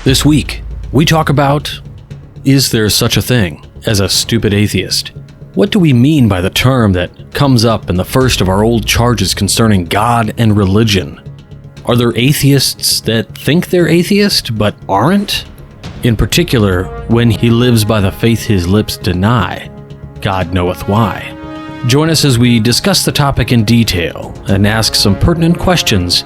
This week, we talk about, is there such a thing as a stupid atheist? What do we mean by the term that comes up in the first of our old charges concerning God and religion? Are there atheists that think they're atheist but aren't? In particular, when he lives by the faith his lips deny, God knoweth why. Join us as we discuss the topic in detail and ask some pertinent questions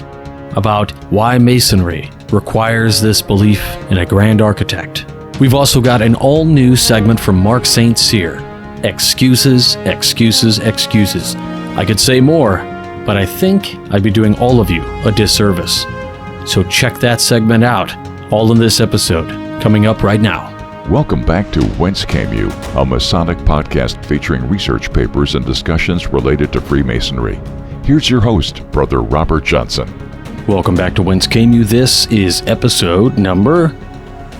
about why Masonry requires this belief in a grand architect. We've also got an all-new segment from Mark St. Cyr. Excuses, excuses, excuses. I could say more, but I think I'd be doing all of you a disservice. So check that segment out, all in this episode, coming up right now. Welcome back to Whence Came You, a Masonic podcast featuring research papers and discussions related to Freemasonry. Here's your host, Brother Robert Johnson. Welcome back to Whence Came You. This is episode number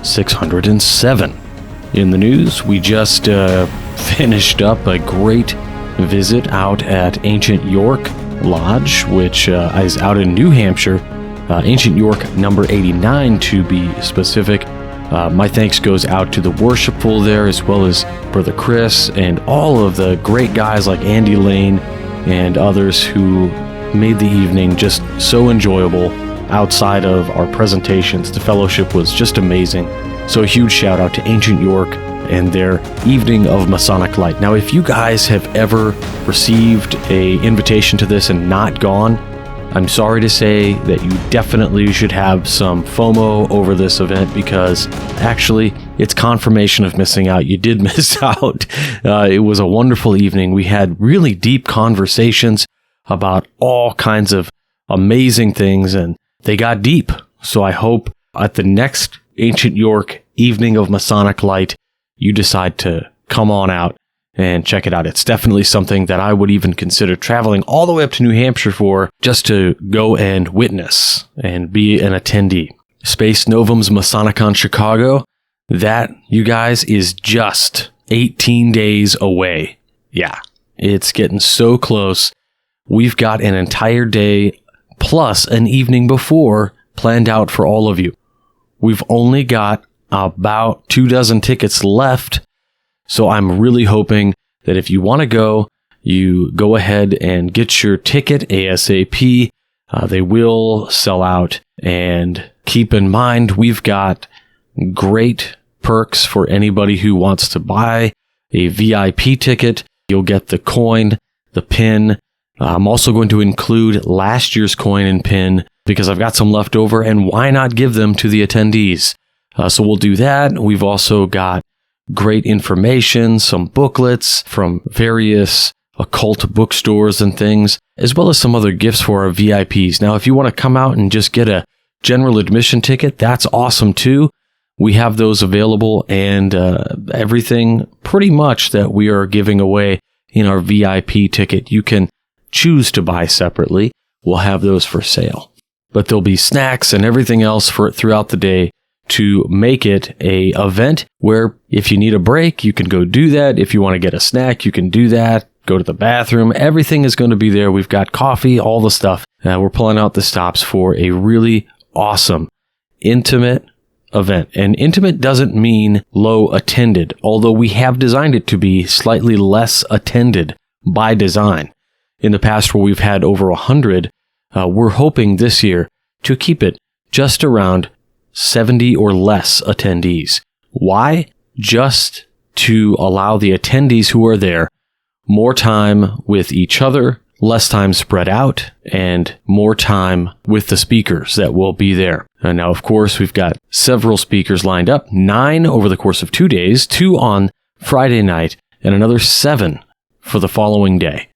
607. In the news, we just finished up a great visit out at Ancient York Lodge, which is out in New Hampshire. Ancient York number 89 to be specific. My thanks goes out to the worshipful there, as well as Brother Chris and all of the great guys like Andy Lane and others who made the evening just so enjoyable outside of our presentations. The fellowship was just amazing. So a huge shout out to Ancient York and their Evening of Masonic Light. Now, if you guys have ever received an invitation to this and not gone, I'm sorry to say that you definitely should have some FOMO over this event, because actually it's confirmation of missing out. You did miss out. It was a wonderful evening. We had really deep conversations about all kinds of amazing things, and they got deep. So I hope at the next Ancient York Evening of Masonic Light, you decide to come on out and check it out. It's definitely something that I would even consider traveling all the way up to New Hampshire for, just to go and witness and be an attendee. Space Novum's Masonicon Chicago, that, you guys, is just 18 days away. Yeah, it's getting so close. We've got an entire day plus an evening before planned out for all of you. We've only got about 24 tickets left, so I'm really hoping that if you want to go, you go ahead and get your ticket ASAP. They will sell out, and keep in mind, we've got great perks for anybody who wants to buy a VIP ticket. You'll get the coin, the pin. I'm also going to include last year's coin and pin because I've got some left over, and why not give them to the attendees? So we'll do that. We've also got great information, some booklets from various occult bookstores and things, as well as some other gifts for our VIPs. Now, if you want to come out and just get a general admission ticket, that's awesome too. We have those available, and everything pretty much that we are giving away in our VIP ticket, you can choose to buy separately. We'll have those for sale. But there'll be snacks and everything else for throughout the day to make it a event where if you need a break, you can go do that. If you want to get a snack, you can do that. Go to the bathroom. Everything is going to be there. We've got coffee, all the stuff. We're pulling out the stops for a really awesome, intimate event. And intimate doesn't mean low attended, although we have designed it to be slightly less attended by design. In the past, where we've had over 100, we're hoping this year to keep it just around 70 or less attendees. Why? Just to allow the attendees who are there more time with each other, less time spread out, and more time with the speakers that will be there. And now, of course, we've got several speakers lined up, 9 over the course of 2 days, 2 on Friday night, and another 7 for the following day.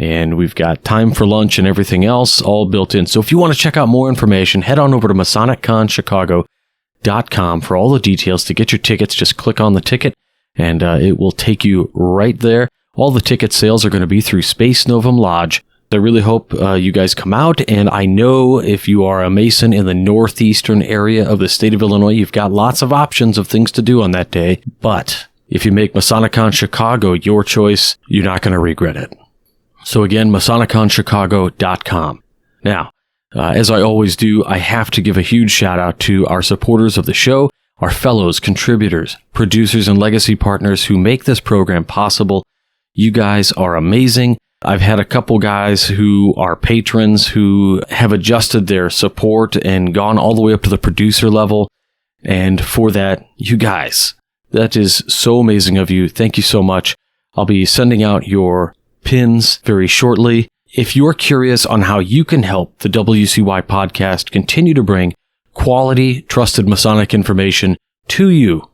And we've got time for lunch and everything else all built in. So if you want to check out more information, head on over to MasonicConChicago.com for all the details. To get your tickets, just click on the ticket, and it will take you right there. All the ticket sales are going to be through Space Novum Lodge. I really hope you guys come out, and I know if you are a Mason in the northeastern area of the state of Illinois, you've got lots of options of things to do on that day. But if you make Masonicon Chicago your choice, you're not going to regret it. So again, MasonicConChicago.com. Now, As I always do, I have to give a huge shout out to our supporters of the show, our fellows, contributors, producers, and legacy partners who make this program possible. You guys are amazing. I've had a couple guys who are patrons who have adjusted their support and gone all the way up to the producer level. And for that, you guys, that is so amazing of you. Thank you so much. I'll be sending out your pins very shortly. If you're curious on how you can help the WCY podcast continue to bring quality, trusted Masonic information to you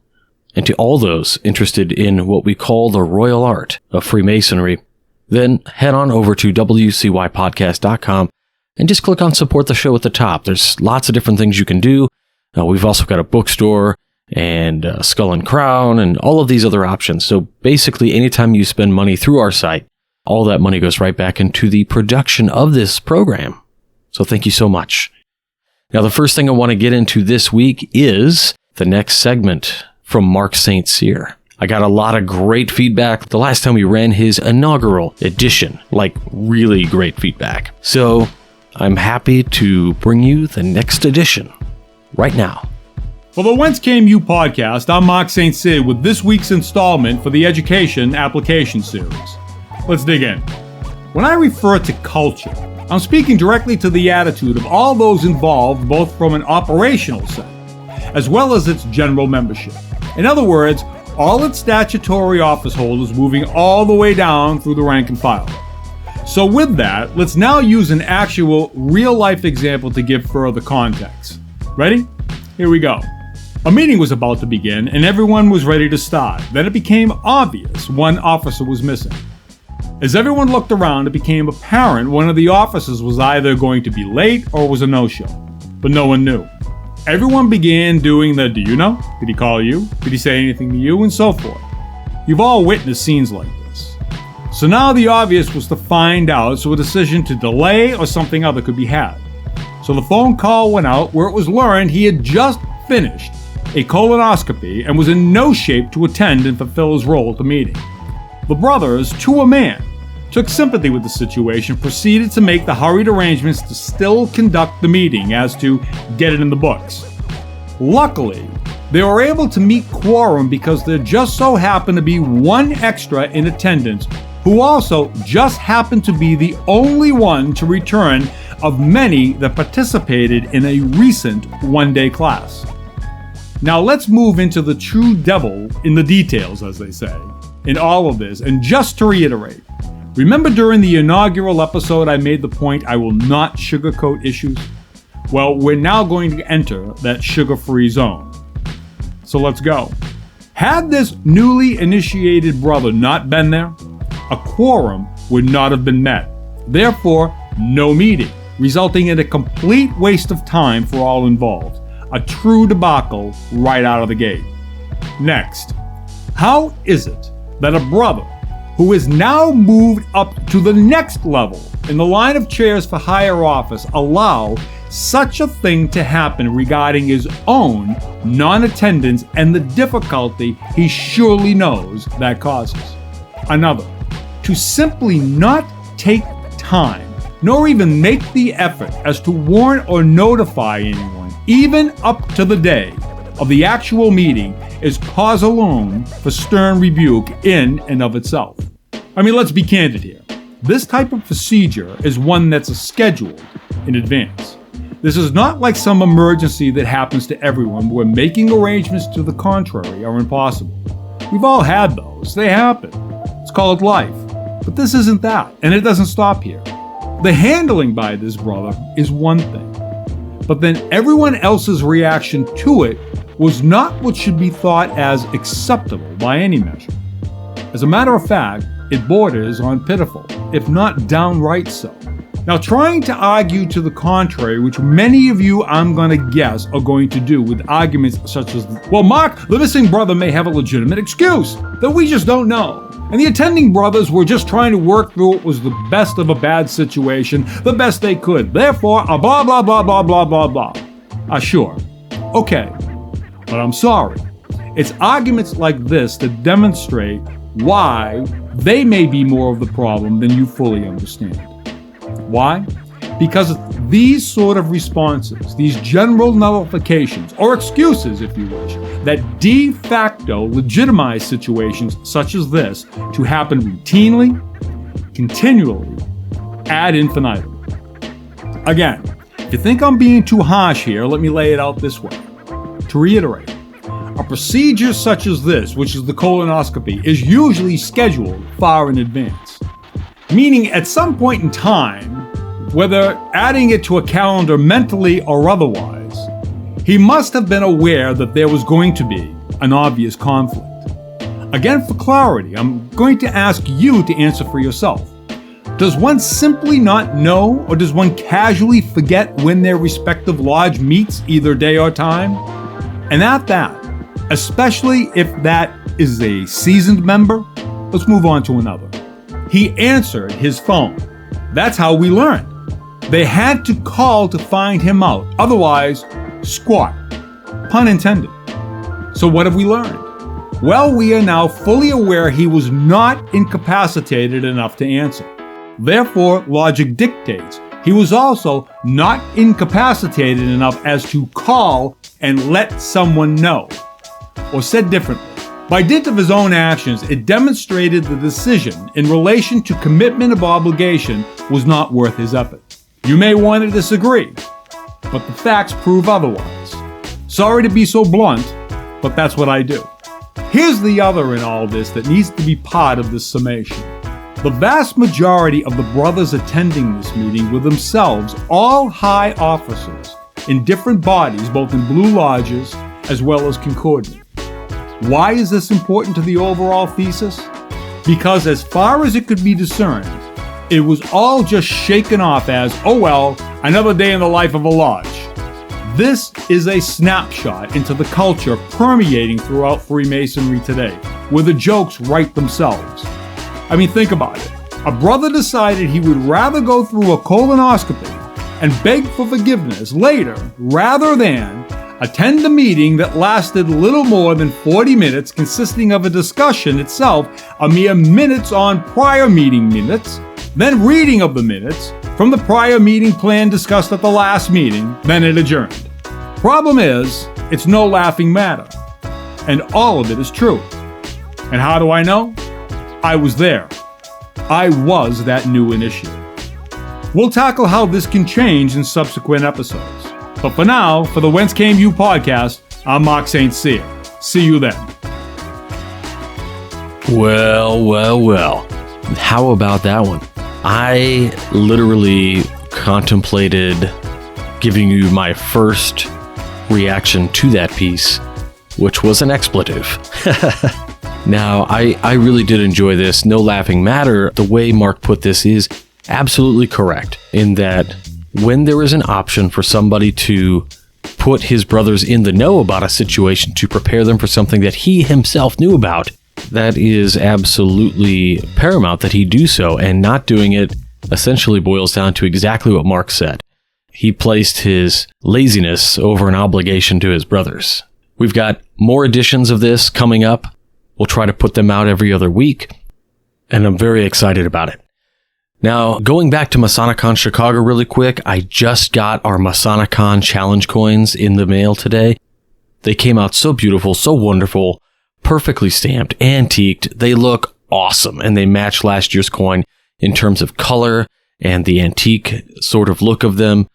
and to all those interested in what we call the royal art of Freemasonry, then head on over to WCYpodcast.com and just click on support the show at the top. There's lots of different things you can do. We've also got a bookstore and Skull and Crown and all of these other options. So basically, anytime you spend money through our site, all that money goes right back into the production of this program. So thank you so much. Now, the first thing I want to get into this week is the next segment from Mark St. Cyr. I got a lot of great feedback the last time we ran his inaugural edition, like really great feedback. So I'm happy to bring you the next edition right now. For the Whence Came You podcast, I'm Mark St. Cyr with this week's installment for the Education Application Series. Let's dig in. When I refer to culture, I'm speaking directly to the attitude of all those involved, both from an operational sense, as well as its general membership. In other words, all its statutory office holders moving all the way down through the rank and file. So with that, let's now use an actual real-life example to give further context. Ready? Here we go. A meeting was about to begin and everyone was ready to start. Then it became obvious one officer was missing. As everyone looked around, it became apparent one of the officers was either going to be late or was a no-show. But no one knew. Everyone began doing the, do you know? Did he call you? Did he say anything to you? And so forth. You've all witnessed scenes like this. So now the obvious was to find out, so a decision to delay or something other could be had. So the phone call went out where it was learned he had just finished a colonoscopy and was in no shape to attend and fulfill his role at the meeting. The brothers, to a man, took sympathy with the situation, proceeded to make the hurried arrangements to still conduct the meeting as to get it in the books. Luckily, they were able to meet quorum because there just so happened to be one extra in attendance who also just happened to be the only one to return of many that participated in a recent one-day class. Now let's move into the true devil in the details, as they say, in all of this. And just to reiterate, remember during the inaugural episode I made the point I will not sugarcoat issues? Well, we're now going to enter that sugar-free zone. So let's go. Had this newly initiated brother not been there, a quorum would not have been met. Therefore, no meeting, resulting in a complete waste of time for all involved. A true debacle right out of the gate. Next, how is it that a brother who is now moved up to the next level in the line of chairs for higher office allow such a thing to happen regarding his own non-attendance and the difficulty he surely knows that causes? Another, to simply not take time, nor even make the effort as to warn or notify anyone, even up to the day of the actual meeting, is cause alone for stern rebuke in and of itself. I mean, let's be candid here. This type of procedure is one that's scheduled in advance. This is not like some emergency that happens to everyone where making arrangements to the contrary are impossible. We've all had those. They happen. It's called life. But this isn't that, and it doesn't stop here. The handling by this brother is one thing, but then everyone else's reaction to it was not what should be thought as acceptable by any measure. As a matter of fact, it borders on pitiful, if not downright so. Now, trying to argue to the contrary, which many of you, I'm going to guess, are going to do with arguments such as, well, Mark, the missing brother may have a legitimate excuse that we just don't know. And the attending brothers were just trying to work through what was the best of a bad situation, the best they could. Therefore, a blah, blah, blah, blah, blah, blah, blah. Sure. Okay. But I'm sorry. It's arguments like this that demonstrate why they may be more of the problem than you fully understand. Why? Because these sort of responses, these general nullifications, or excuses if you wish, that de facto legitimize situations such as this to happen routinely, continually, ad infinitum. Again, if you think I'm being too harsh here, let me lay it out this way. To reiterate, a procedure such as this, which is the colonoscopy, is usually scheduled far in advance. Meaning at some point in time, whether adding it to a calendar mentally or otherwise, he must have been aware that there was going to be an obvious conflict. Again, for clarity, I'm going to ask you to answer for yourself. Does one simply not know, or does one casually forget when their respective lodge meets either day or time? And at that, especially if that is a seasoned member, let's move on to another. He answered his phone. That's how we learned. They had to call to find him out. Otherwise, squat. Pun intended. So what have we learned? Well, we are now fully aware he was not incapacitated enough to answer. Therefore, logic dictates he was also not incapacitated enough as to call and let someone know. Or said differently, by dint of his own actions, it demonstrated the decision in relation to commitment of obligation was not worth his effort. You may want to disagree, but the facts prove otherwise. Sorry to be so blunt, but that's what I do. Here's the other in all this that needs to be part of this summation. The vast majority of the brothers attending this meeting were themselves all high officers in different bodies, both in Blue Lodges as well as Concordant. Why is this important to the overall thesis? Because as far as it could be discerned, it was all just shaken off as, oh well, another day in the life of a lodge. This is a snapshot into the culture permeating throughout Freemasonry today, where the jokes write themselves. I mean, think about it. A brother decided he would rather go through a colonoscopy and beg for forgiveness later rather than attend a meeting that lasted little more than 40 minutes, consisting of a discussion itself, a mere minutes on prior meeting minutes, then reading of the minutes from the prior meeting plan discussed at the last meeting, then it adjourned. Problem is, it's no laughing matter. And all of it is true. And how do I know? I was there. I was that new initiate. We'll tackle how this can change in subsequent episodes. But for now, for the Whence Came You podcast, I'm Mark St. Cyr. See you then. Well. How about that one? I literally contemplated giving you my first reaction to that piece, which was an expletive. Now, I really did enjoy this. No laughing matter. The way Mark put this is absolutely correct in that when there is an option for somebody to put his brothers in the know about a situation to prepare them for something that he himself knew about, that is absolutely paramount that he do so, and not doing it essentially boils down to exactly what Mark said. He placed his laziness over an obligation to his brothers. We've got more editions of this coming up. We'll try to put them out every other week, and I'm very excited about it. Now, going back to MasoniCon Chicago really quick, I just got our MasoniCon challenge coins in the mail today. They came out so beautiful, so wonderful, perfectly stamped, antiqued. They look awesome, and they match last year's coin in terms of color and the antique sort of look of them.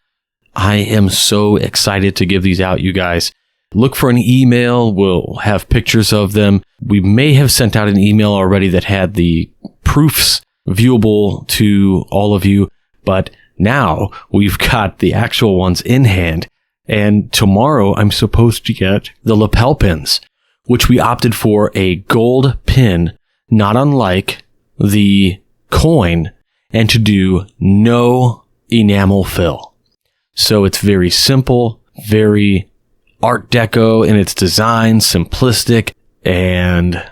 I am so excited to give these out, you guys. Look for an email. We'll have pictures of them. We may have sent out an email already that had the proofs viewable to all of you, but now we've got the actual ones in hand. And tomorrow I'm supposed to get the lapel pins, which we opted for a gold pin, not unlike the coin, and to do no enamel fill. So it's very simple, very Art Deco in its design, simplistic, and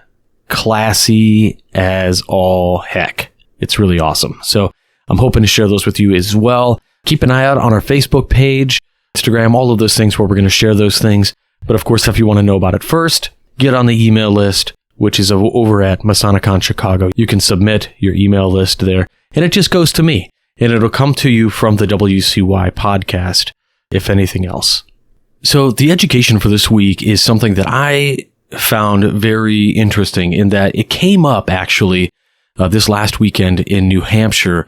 classy as all heck. It's really awesome. So I'm hoping to share those with you as well. Keep an eye out on our Facebook page, Instagram, all of those things where we're going to share those things. But of course, if you want to know about it first, get on the email list, which is over at MasoniCon Chicago. You can submit your email list there, and it just goes to me. and it'll come to you from the WCY podcast, if anything else. So the education for this week is something that I found very interesting in that it came up actually this last weekend in New Hampshire.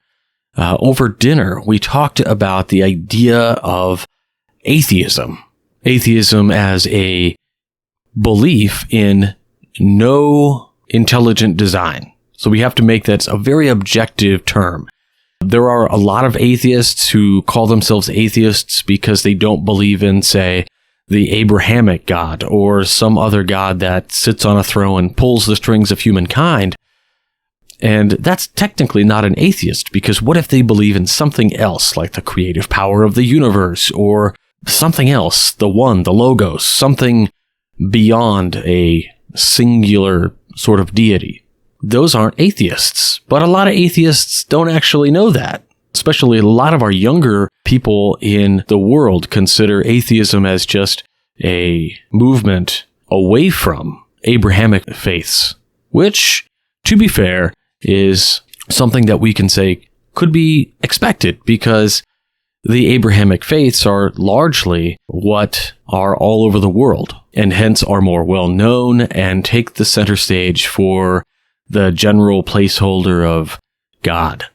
Over dinner, we talked about the idea of atheism. Atheism as a belief in no intelligent design. So we have to make that a very objective term. There are a lot of atheists who call themselves atheists because they don't believe in, say, the Abrahamic God or some other God that sits on a throne and pulls the strings of humankind. And that's technically not an atheist, because what if they believe in something else, like the creative power of the universe or something else, the one, the logos, something beyond a singular sort of deity? Those aren't atheists, but a lot of atheists don't actually know that. Especially a lot of our younger people in the world consider atheism as just a movement away from Abrahamic faiths, which, to be fair, is something that we can say could be expected, because the Abrahamic faiths are largely what are all over the world, and hence are more well-known and take the center stage for the general placeholder of God.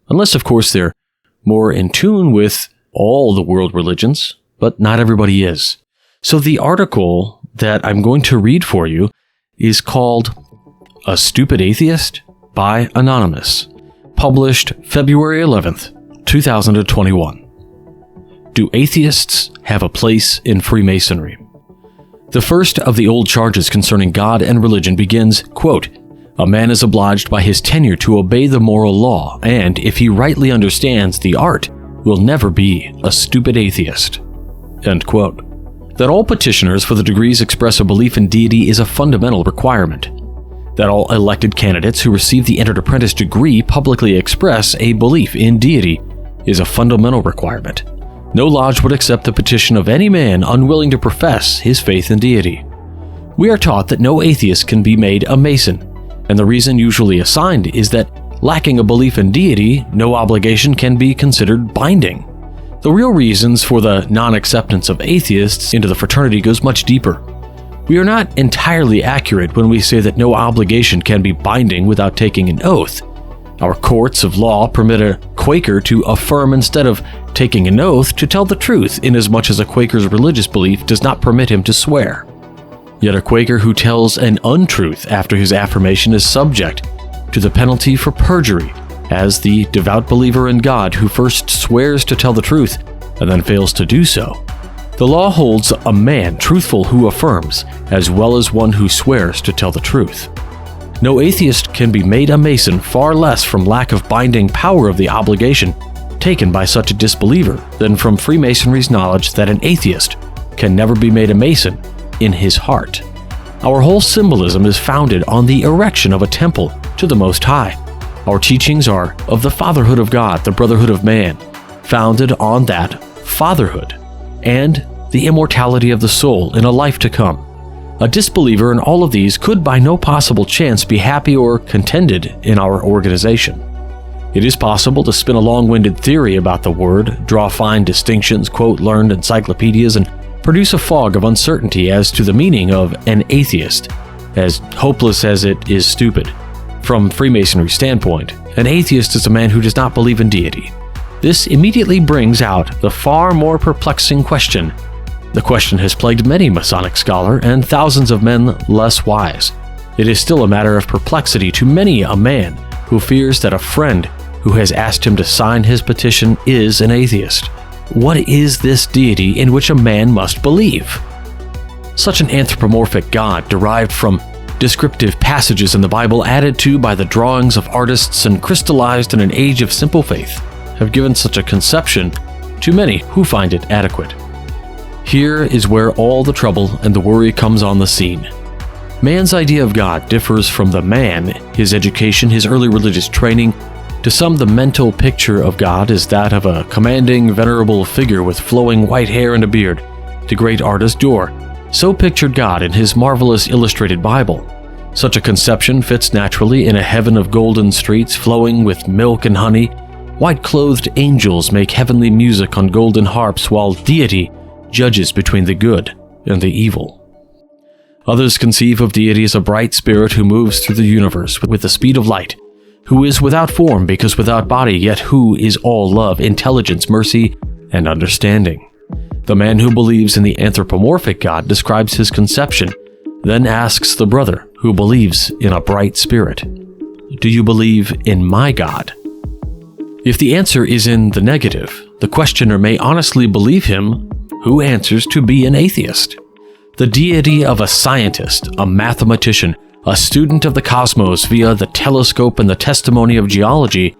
Unless, of course, they're more in tune with all the world religions, but not everybody is. So the article that I'm going to read for you is called A Stupid Atheist by Anonymous, published February 11th, 2021. Do atheists have a place in Freemasonry? The first of the old charges concerning God and religion begins, quote, "A man is obliged by his tenure to obey the moral law, and if he rightly understands the art, will never be a stupid atheist." End quote. That all petitioners for the degrees express a belief in deity is a fundamental requirement. That all elected candidates who receive the entered apprentice degree publicly express a belief in deity is a fundamental requirement. No lodge would accept the petition of any man unwilling to profess his faith in deity. We are taught that no atheist can be made a Mason, and the reason usually assigned is that, lacking a belief in deity, no obligation can be considered binding. The real reasons for the non-acceptance of atheists into the fraternity goes much deeper. We are not entirely accurate when we say that no obligation can be binding without taking an oath. Our courts of law permit a Quaker to affirm instead of taking an oath to tell the truth, inasmuch as a Quaker's religious belief does not permit him to swear. Yet a Quaker who tells an untruth after his affirmation is subject to the penalty for perjury, as the devout believer in God who first swears to tell the truth and then fails to do so. The law holds a man truthful who affirms, as well as one who swears to tell the truth. No atheist can be made a Mason, far less from lack of binding power of the obligation taken by such a disbeliever than from Freemasonry's knowledge that an atheist can never be made a Mason in his heart. Our whole symbolism is founded on the erection of a temple to the Most High. Our teachings are of the fatherhood of God, the brotherhood of man, founded on that fatherhood, and the immortality of the soul in a life to come. A disbeliever in all of these could by no possible chance be happy or contented in our organization. It is possible to spin a long-winded theory about the word, draw fine distinctions, quote learned encyclopedias, and produce a fog of uncertainty as to the meaning of an atheist, as hopeless as it is stupid. From Freemasonry's standpoint, an atheist is a man who does not believe in deity. This immediately brings out the far more perplexing question. The question has plagued many Masonic scholar and thousands of men less wise. It is still a matter of perplexity to many a man who fears that a friend who has asked him to sign his petition is an atheist. What is this deity in which a man must believe? Such an anthropomorphic God derived from descriptive passages in the Bible added to by the drawings of artists and crystallized in an age of simple faith have given such a conception to many who find it adequate. Here is where all the trouble and the worry comes on the scene. Man's idea of God differs from the man, his education, his early religious training. To some, the mental picture of God is that of a commanding, venerable figure with flowing white hair and a beard. The great artist Dorr so pictured God in his marvelous illustrated Bible. Such a conception fits naturally in a heaven of golden streets flowing with milk and honey, White-clothed angels make heavenly music on golden harps, while deity judges between the good and the evil. Others conceive of deity as a bright spirit who moves through the universe with the speed of light, who is without form because without body, yet who is all love, intelligence, mercy, and understanding. The man who believes in the anthropomorphic God describes his conception, then asks the brother who believes in a bright spirit, "Do you believe in my God?" If the answer is in the negative, the questioner may honestly believe him who answers to be an atheist. The deity of a scientist, a mathematician, a student of the cosmos via the telescope and the testimony of geology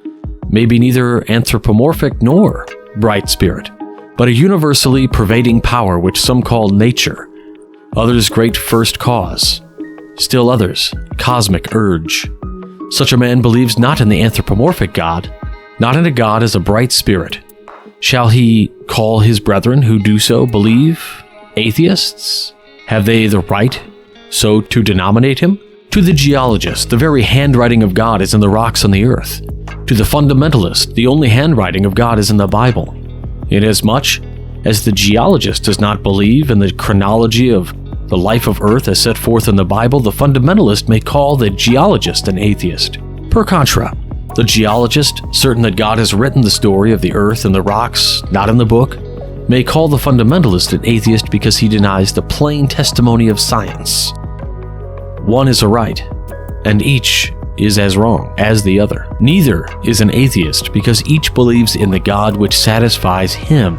may be neither anthropomorphic nor bright spirit, but a universally pervading power which some call nature, others great first cause, still others cosmic urge. Such a man believes not in the anthropomorphic God, not in a God as a bright spirit. Shall he call his brethren who do so believe atheists? Have they the right so to denominate him? To the geologist, the very handwriting of God is in the rocks on the earth. To the fundamentalist, the only handwriting of God is in the Bible. Inasmuch as the geologist does not believe in the chronology of the life of Earth as set forth in the Bible, the fundamentalist may call the geologist an atheist. Per contra, the geologist, certain that God has written the story of the earth and the rocks, not in the book, may call the fundamentalist an atheist because he denies the plain testimony of science. One is a right, and each is as wrong as the other. Neither is an atheist because each believes in the God which satisfies him.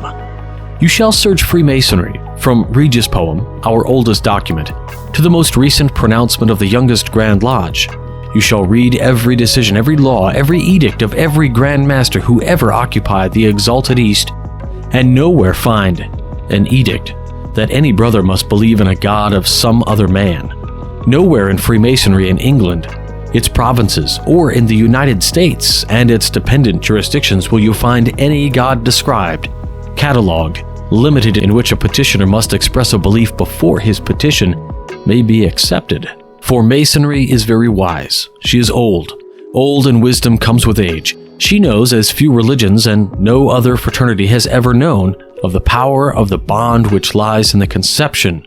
You shall search Freemasonry, from Regis' poem, our oldest document, to the most recent pronouncement of the youngest Grand Lodge. You shall read every decision, every law, every edict of every Grand Master who ever occupied the exalted East, and nowhere find an edict that any brother must believe in a God of some other man. Nowhere in Freemasonry in England, its provinces, or in the United States and its dependent jurisdictions will you find any God described, catalogued, limited, in which a petitioner must express a belief before his petition may be accepted. For Masonry is very wise. She is old. Old and wisdom comes with age. She knows, as few religions and no other fraternity has ever known, of the power of the bond which lies in the conception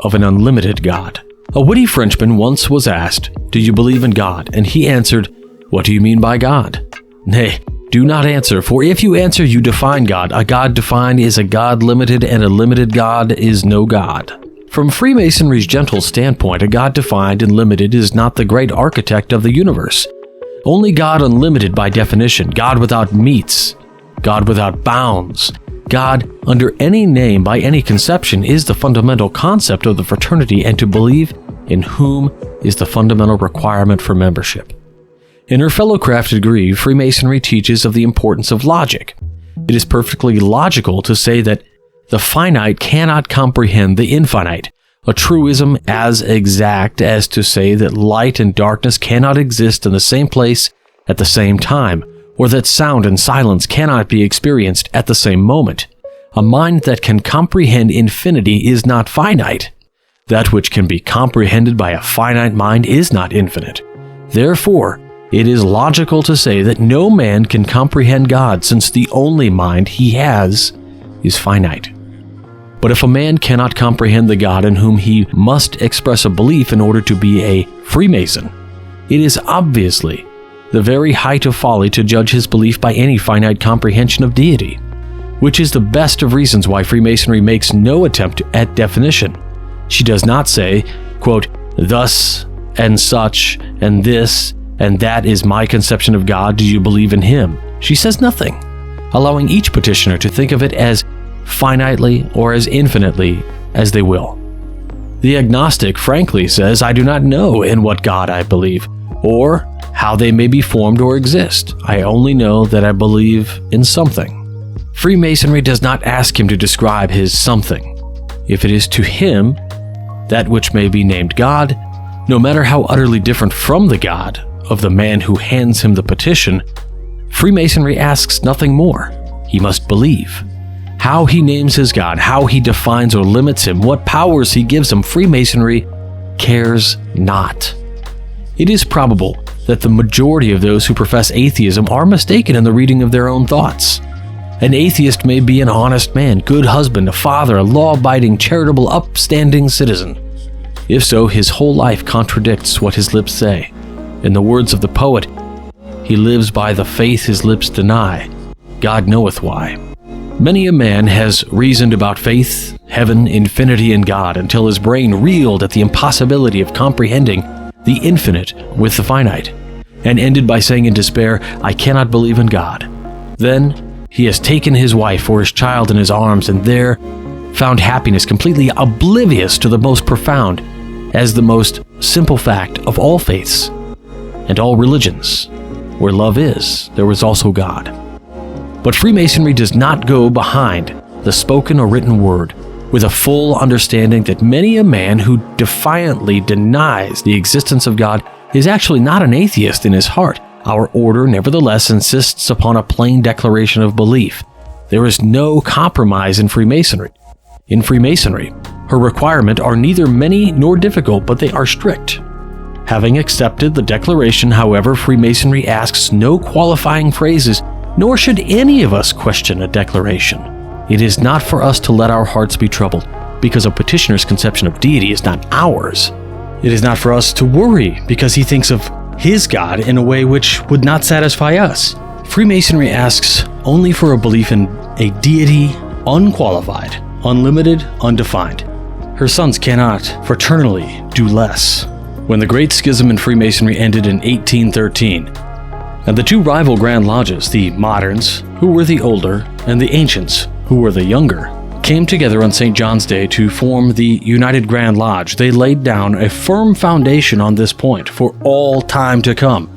of an unlimited God. A witty Frenchman once was asked, "Do you believe in God?" And he answered, "What do you mean by God?" Nay, do not answer, for if you answer, you define God. A God defined is a God limited, and a limited God is no God. From Freemasonry's gentle standpoint, a God defined and limited is not the great architect of the universe. Only God unlimited by definition, God without metes, God without bounds, God under any name by any conception is the fundamental concept of the fraternity, and to believe in whom is the fundamental requirement for membership. In her fellow-craft degree, Freemasonry teaches of the importance of logic. It is perfectly logical to say that the finite cannot comprehend the infinite, a truism as exact as to say that light and darkness cannot exist in the same place at the same time, or that sound and silence cannot be experienced at the same moment. A mind that can comprehend infinity is not finite. That which can be comprehended by a finite mind is not infinite. Therefore, it is logical to say that no man can comprehend God, since the only mind he has is finite. But if a man cannot comprehend the God in whom he must express a belief in order to be a Freemason, it is obviously the very height of folly to judge his belief by any finite comprehension of deity, which is the best of reasons why Freemasonry makes no attempt at definition. She does not say, quote, "Thus and such and this and that is my conception of God. Do you believe in him?" She says nothing, allowing each petitioner to think of it as finitely or as infinitely as they will. The agnostic frankly says, "I do not know in what God I believe, or how they may be formed or exist. I only know that I believe in something." Freemasonry does not ask him to describe his something. If it is to him that which may be named God, no matter how utterly different from the God of the man who hands him the petition, Freemasonry asks nothing more. He must believe. How he names his God, how he defines or limits him, what powers he gives him, Freemasonry cares not. It is probable that the majority of those who profess atheism are mistaken in the reading of their own thoughts. An atheist may be an honest man, good husband, a father, a law-abiding, charitable, upstanding citizen. If so, his whole life contradicts what his lips say. In the words of the poet, he lives by the faith his lips deny. God knoweth why. Many a man has reasoned about faith, heaven, infinity, and God until his brain reeled at the impossibility of comprehending the infinite with the finite, and ended by saying in despair, I cannot believe in God. Then he has taken his wife or his child in his arms and there found happiness completely oblivious to the most profound, as the most simple fact of all faiths and all religions. Where love is, there is also God. But Freemasonry does not go behind the spoken or written word with a full understanding that many a man who defiantly denies the existence of God is actually not an atheist in his heart. Our order nevertheless insists upon a plain declaration of belief. There is no compromise in Freemasonry. In Freemasonry, her requirements are neither many nor difficult, but they are strict. Having accepted the declaration, however, Freemasonry asks no qualifying phrases, nor should any of us question a declaration. It is not for us to let our hearts be troubled, because a petitioner's conception of deity is not ours. It is not for us to worry, because he thinks of his God in a way which would not satisfy us. Freemasonry asks only for a belief in a deity unqualified, unlimited, undefined. Her sons cannot fraternally do less. When the Great Schism in Freemasonry ended in 1813, and the two rival Grand Lodges, the moderns, who were the older, and the ancients, who were the younger, came together on St. John's Day to form the United Grand Lodge, they laid down a firm foundation on this point for all time to come.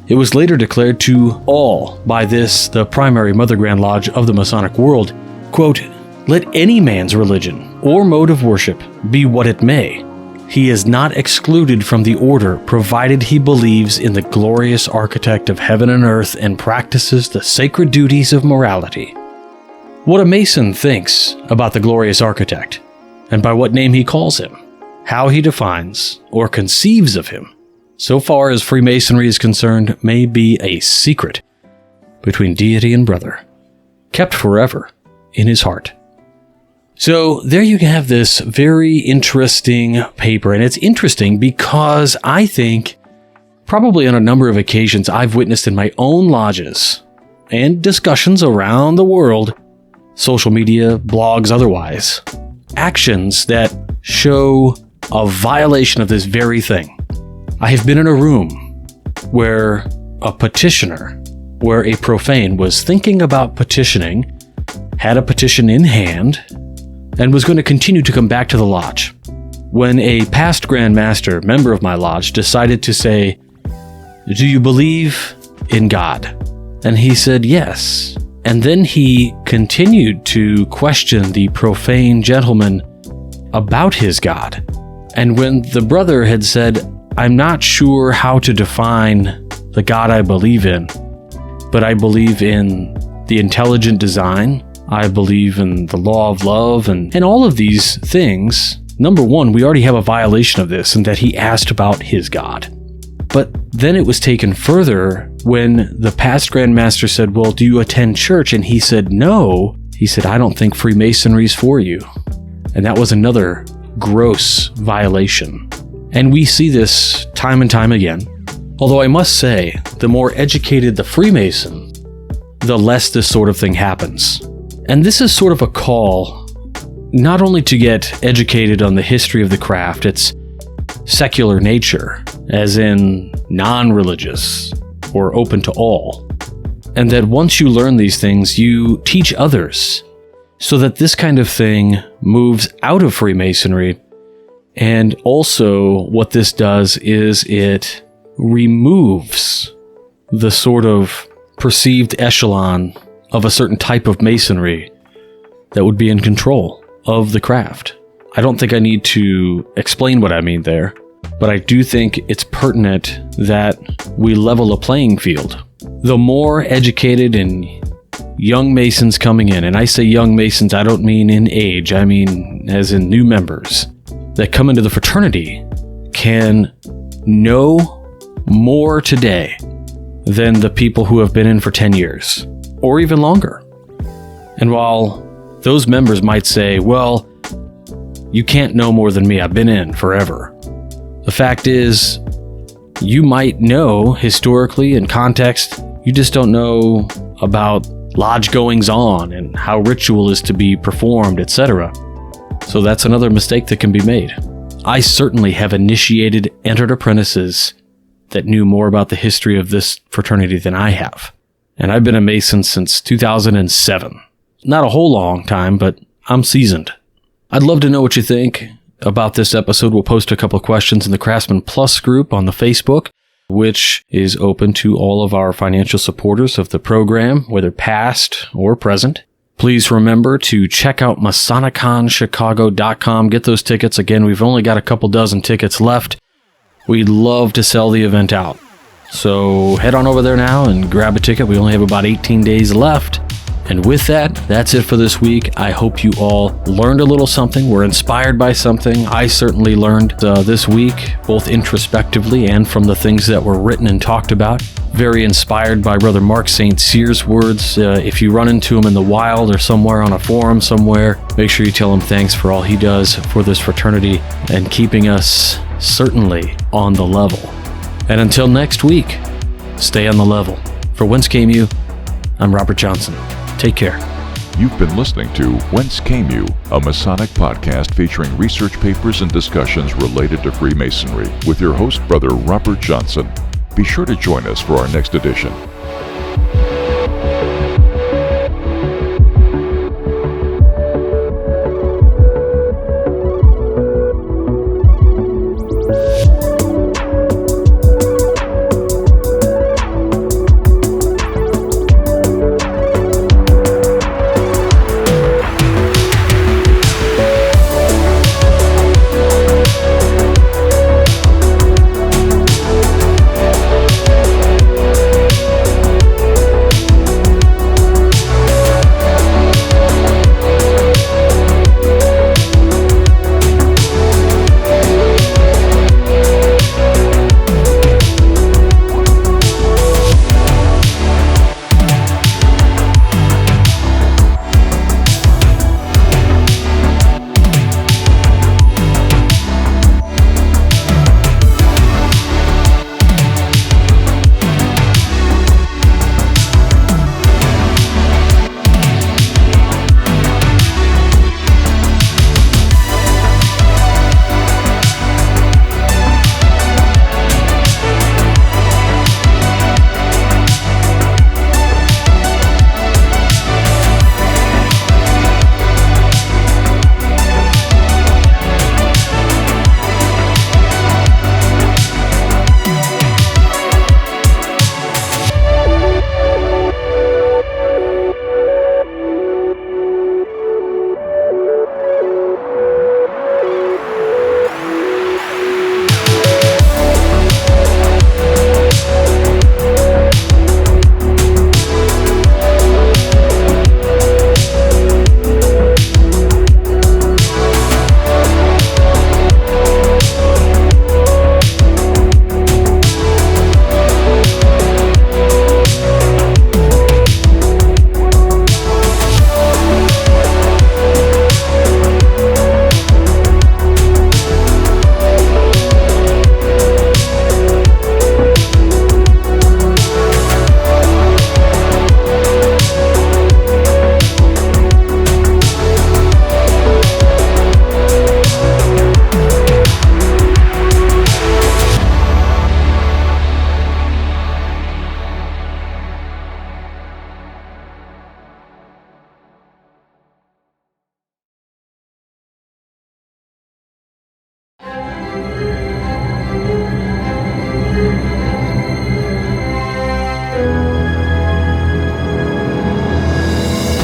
It was later declared to all by this, the primary Mother Grand Lodge of the Masonic world, quote, let any man's religion or mode of worship be what it may, he is not excluded from the order provided he believes in the glorious architect of heaven and earth and practices the sacred duties of morality. What a Mason thinks about the glorious architect, and by what name he calls him, how he defines or conceives of him, so far as Freemasonry is concerned, may be a secret between deity and brother, kept forever in his heart. So there you have this very interesting paper, and it's interesting because I think probably on a number of occasions I've witnessed in my own lodges and discussions around the world, social media, blogs, otherwise, actions that show a violation of this very thing. I have been in a room where a petitioner, where a profane was thinking about petitioning, had a petition in hand, and was going to continue to come back to the lodge, when a past Grand Master, member of my lodge, decided to say, do you believe in God? And he said yes. And then he continued to question the profane gentleman about his God. And when the brother had said, I'm not sure how to define the God I believe in, but I believe in the intelligent design, I believe in the law of love, and all of these things, number one, we already have a violation of this, and that he asked about his God. But then it was taken further when the past Grand Master said, well, do you attend church? And he said, no. He said, I don't think Freemasonry's for you. And that was another gross violation. And we see this time and time again. Although I must say, the more educated the Freemason, the less this sort of thing happens. And this is sort of a call not only to get educated on the history of the craft, its secular nature, as in non-religious or open to all, and that once you learn these things, you teach others, so that this kind of thing moves out of Freemasonry. And also what this does is it removes the sort of perceived echelon of a certain type of masonry that would be in control of the craft. I don't think I need to explain what I mean there, but I do think it's pertinent that we level a playing field. The more educated and young Masons coming in, and I say young Masons, I don't mean in age, I mean as in new members, that come into the fraternity can know more today than the people who have been in for 10 years, or even longer. And while those members might say, well, you can't know more than me, I've been in forever. The fact is, you might know historically in context, you just don't know about lodge goings on and how ritual is to be performed, etc. So that's another mistake that can be made. I certainly have initiated entered apprentices that knew more about the history of this fraternity than I have. And I've been a Mason since 2007. Not a whole long time, but I'm seasoned. I'd love to know what you think about this episode. We'll post a couple of questions in the Craftsman Plus group on the Facebook, which is open to all of our financial supporters of the program, whether past or present. Please remember to check out MasoniconChicago.com. Get those tickets. Again, we've only got a couple dozen tickets left. We'd love to sell the event out. So head on over there now and grab a ticket. We only have about 18 days left. And with that, that's it for this week. I hope you all learned a little something, were inspired by something. I certainly learned this week, both introspectively and from the things that were written and talked about. Very inspired by Brother Mark St. Cyr's words. If you run into him in the wild or somewhere on a forum somewhere, make sure you tell him thanks for all he does for this fraternity and keeping us certainly on the level. And until next week, stay on the level. For Whence Came You, I'm Robert Johnson. Take care. You've been listening to Whence Came You, a Masonic podcast featuring research papers and discussions related to Freemasonry with your host, Brother Robert Johnson. Be sure to join us for our next edition.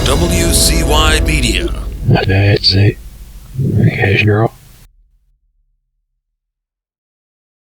WCY Media. That's it. Casual.